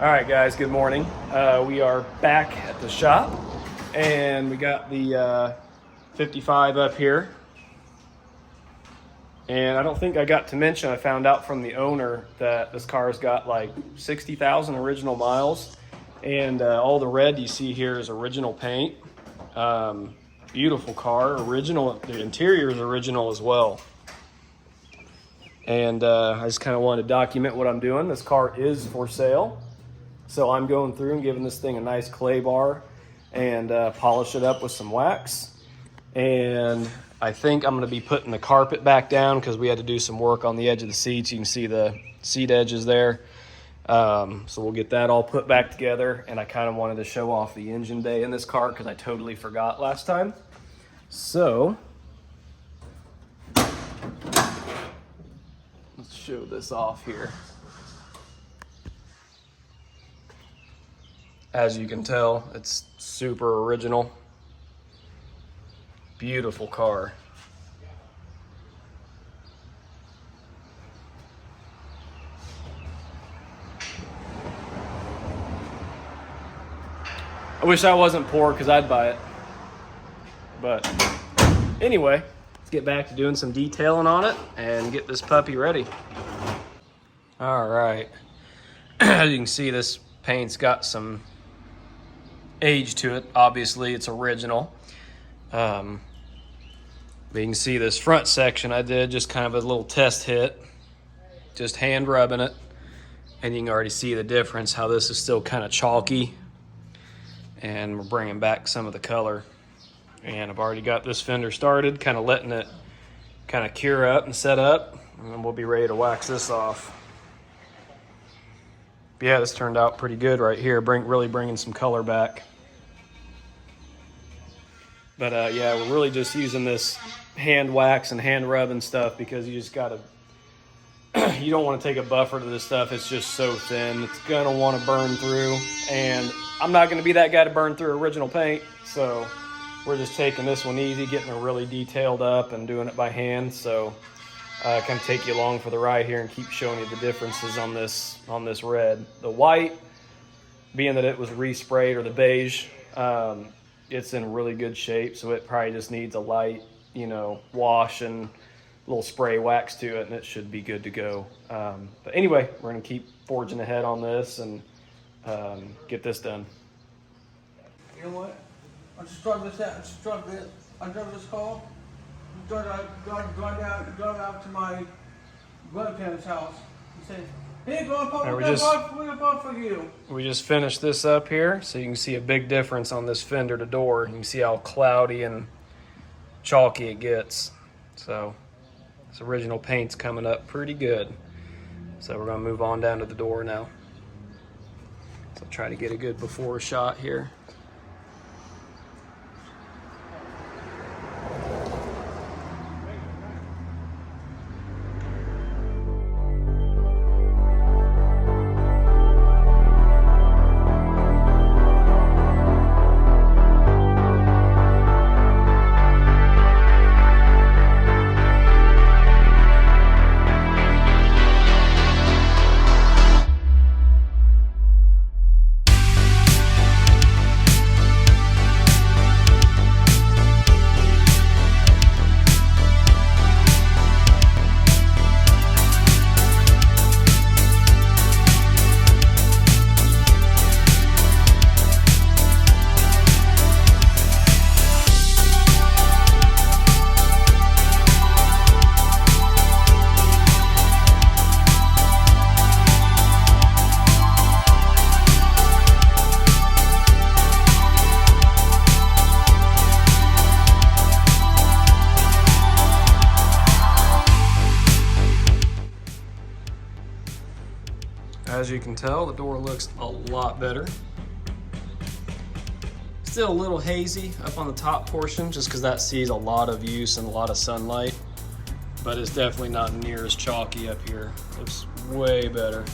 All right, guys, good morning. We are back at the shop, and we got the 55 up here. And I don't think I got to mention, I found out from the owner that this car's got like 60,000 original miles, and all the red you see here is original paint. Beautiful car, original. The interior is original as well. And I just kind of wanted to document what I'm doing. This car is for sale. So I'm going through and giving this thing a nice clay bar and polish it up with some wax. And I think I'm going to be putting the carpet back down because we had to do some work on the edge of the seats. You can see the seat edges there. So we'll get that all put back together. And I kind of wanted to show off the engine bay in this car because I totally forgot last time. So let's show this off here. As you can tell, it's super original. Beautiful car. I wish I wasn't poor because I'd buy it. But anyway, let's get back to doing some detailing on it and get this puppy ready. All right. As you can see, this paint's got some age to it. Obviously, it's original. But you can see this front section I did just kind of a little test hit, just hand rubbing it, and you can already see the difference, how this is still kind of chalky, and we're bringing back some of the color. And I've already got this fender started, kind of letting it kind of cure up and set up, and then we'll be ready to wax this off. But yeah, this turned out pretty good right here, really bringing some color back. But yeah, we're really just using this hand wax and hand rub and stuff because you just gotta, you don't want to take a buffer to this stuff. It's just so thin. It's gonna want to burn through, and I'm not gonna be that guy to burn through original paint. So we're just taking this one easy, getting it really detailed up and doing it by hand. So kind of take you along for the ride here and keep showing you the differences on this red. The white, being that it was resprayed, or the beige, it's in really good shape, so it probably just needs a light, wash and a little spray wax to it, and it should be good to go. But anyway, we're going to keep forging ahead on this and get this done. You know what? I just drove this out. I drove this car. Drove out to my grandparents' house. He said, "Hey, Grandpa, we're gonna buy for you." We just finished this up here, so you can see a big difference on this fender to door. You can see how cloudy and chalky it gets. So this original paint's coming up pretty good. So we're gonna move on down to the door now. So try to get a good before shot here. As you can tell, the door looks a lot better. Still a little hazy up on the top portion just because that sees a lot of use and a lot of sunlight, but it's definitely not near as chalky up here. Looks way better.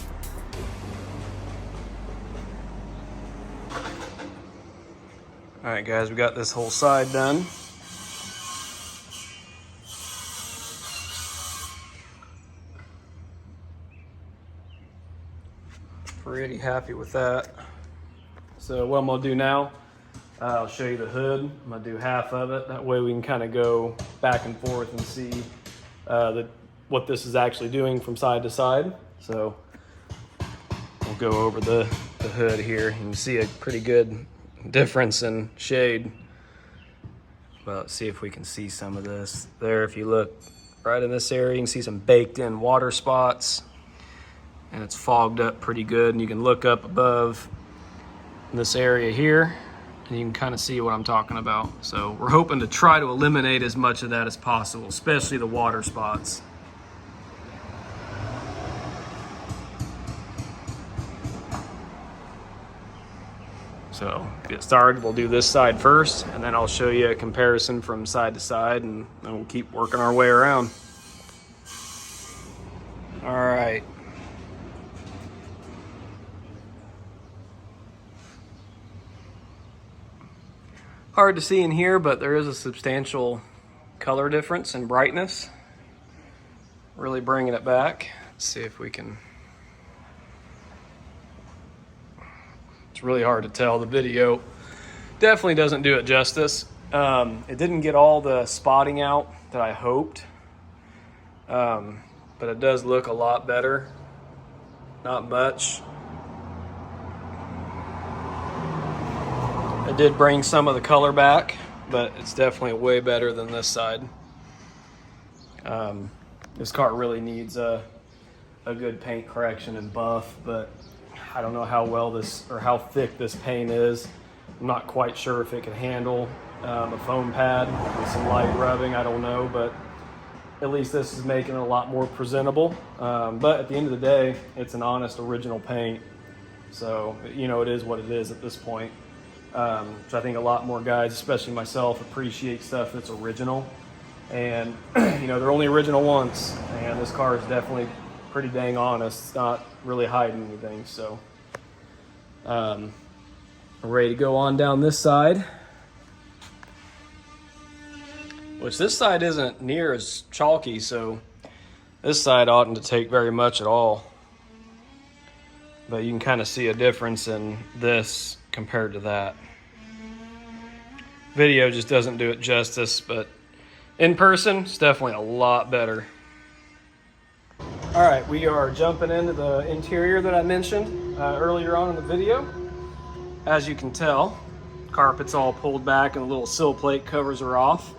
All right, guys, we got this whole side done. pretty happy with that. So what I'm gonna do now, I'll show you the hood. I'm gonna do half of it. That way we can kind of go back and forth and see what this is actually doing from side to side. So we'll go over the hood here. You can see a pretty good difference in shade. Well, let's see if we can see some of this. There, if you look right in this area, you can see some baked in water spots, and it's fogged up pretty good. And you can look up above this area here, and you can kind of see what I'm talking about. So we're hoping to try to eliminate as much of that as possible, especially the water spots. So get started, we'll do this side first, and then I'll show you a comparison from side to side, and then we'll keep working our way around. All right. Hard to see in here, but there is a substantial color difference in brightness. Really bringing it back. Let's see if we can. It's really hard to tell. The video definitely doesn't do it justice. It didn't get all the spotting out that I hoped, but it does look a lot better. Not much. It did bring some of the color back, but it's definitely way better than this side. This car really needs a good paint correction and buff, but I don't know how well this, or how thick this paint is. I'm not quite sure if it can handle a foam pad with some light rubbing. I don't know, but at least this is making it a lot more presentable. But at the end of the day, it's an honest original paint. So, you know, it is what it is at this point. So I think a lot more guys, especially myself, appreciate stuff that's original. And, you know, they're only original once. And this car is definitely pretty dang honest. It's not really hiding anything. So I'm ready to go on down this side, which this side isn't near as chalky, so this side oughtn't to take very much at all. But you can kind of see a difference in this compared to that. Video just doesn't do it justice, but in person, it's definitely a lot better. All right, we are jumping into the interior that I mentioned earlier on in the video. As you can tell, carpet's all pulled back and the little sill plate covers are off.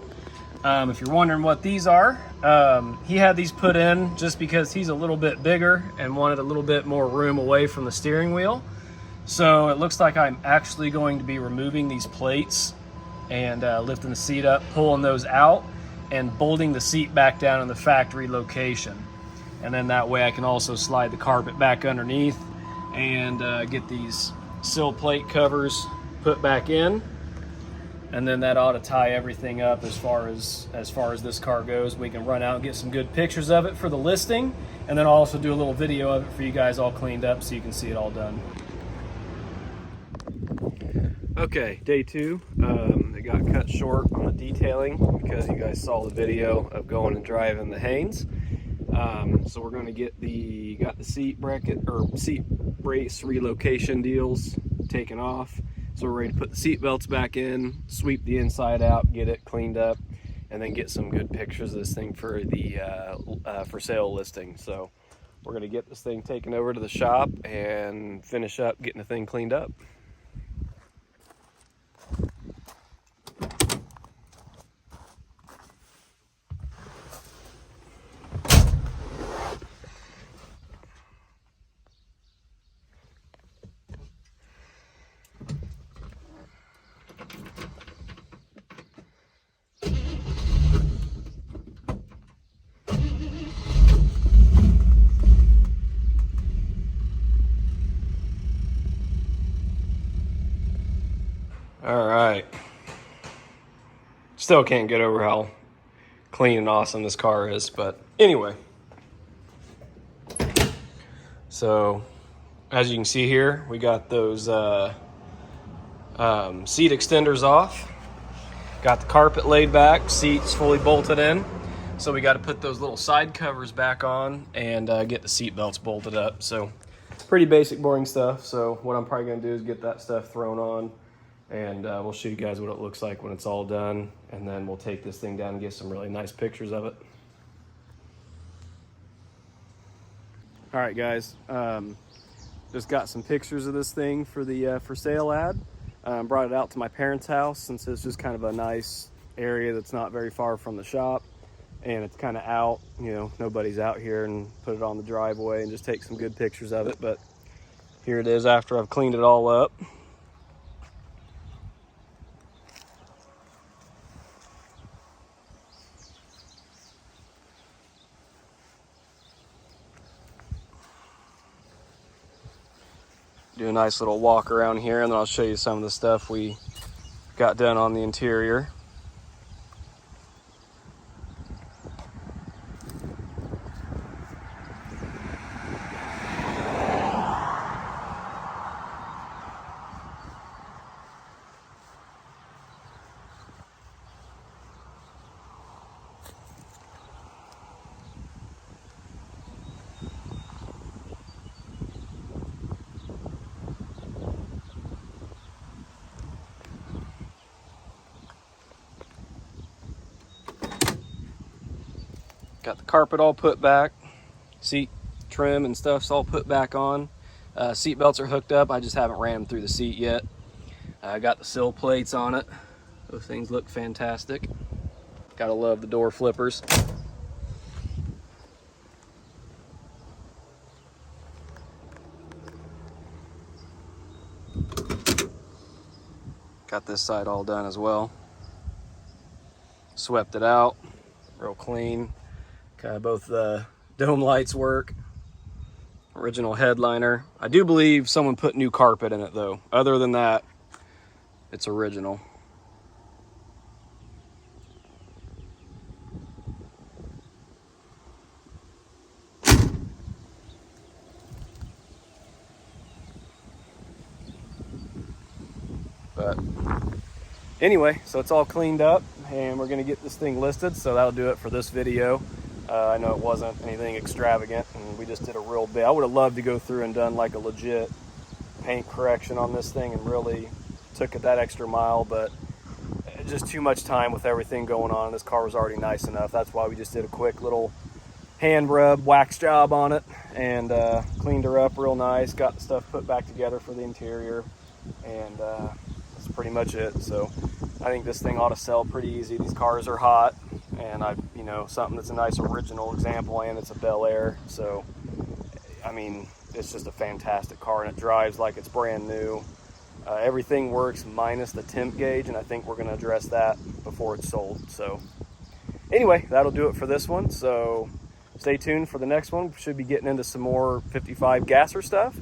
If you're wondering what these are, he had these put in just because he's a little bit bigger and wanted a little bit more room away from the steering wheel. So it looks like I'm actually going to be removing these plates and lifting the seat up, pulling those out, and bolting the seat back down in the factory location. And then that way I can also slide the carpet back underneath and get these sill plate covers put back in. And then that ought to tie everything up as far as this car goes. We can run out and get some good pictures of it for the listing, and then I'll also do a little video of it for you guys all cleaned up so you can see it all done. Okay, day two. It got cut short on the detailing because you guys saw the video of going and driving the Haynes. So we're going to get the seat bracket or seat brace relocation deals taken off. So we're ready to put the seat belts back in, sweep the inside out, get it cleaned up, and then get some good pictures of this thing for the for sale listing. So we're going to get this thing taken over to the shop and finish up getting the thing cleaned up. All right. Still can't get over how clean and awesome this car is, but anyway. So, as you can see here, we got those seat extenders off. Got the carpet laid back, seats fully bolted in. So we got to put those little side covers back on and get the seat belts bolted up. So pretty basic, boring stuff. So what I'm probably gonna do is get that stuff thrown on, and we'll show you guys what it looks like when it's all done, and then we'll take this thing down and get some really nice pictures of it. All right, guys, just got some pictures of this thing for the for sale ad. Brought it out to my parents' house since it's just kind of a nice area that's not very far from the shop, and it's kind of out, you know, nobody's out here, and put it on the driveway and just take some good pictures of it. But here it is after I've cleaned it all up. Do a nice little walk around here, and then I'll show you some of the stuff we got done on the interior. Got the carpet all put back, seat trim and stuff's all put back on. Seat belts are hooked up. I just haven't ran them through the seat yet. I got the sill plates on it. Those things look fantastic. Gotta love the door flippers. Got this side all done as well. Swept it out, real clean. Both the dome lights work. Original headliner. I do believe someone put new carpet in it though. Other than that, it's original. But anyway, so it's all cleaned up, and we're gonna get this thing listed, so that'll do it for this video. I know it wasn't anything extravagant, and we just did a real bit. I would have loved to go through and done like a legit paint correction on this thing and really took it that extra mile, but just too much time with everything going on. This car was already nice enough. That's why we just did a quick little hand rub wax job on it, and cleaned her up real nice, got the stuff put back together for the interior, and that's pretty much it. So I think this thing ought to sell pretty easy. These cars are hot, and you know, something that's a nice original example, and it's a Bel Air. So I mean, it's just a fantastic car, and it drives like it's brand new. Everything works minus the temp gauge, and I think we're going to address that before it's sold. So anyway, that'll do it for this one. So stay tuned for the next one. We should be getting into some more 55 gasser stuff.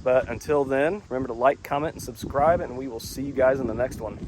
But until then, remember to like, comment, and subscribe, and we will see you guys in the next one.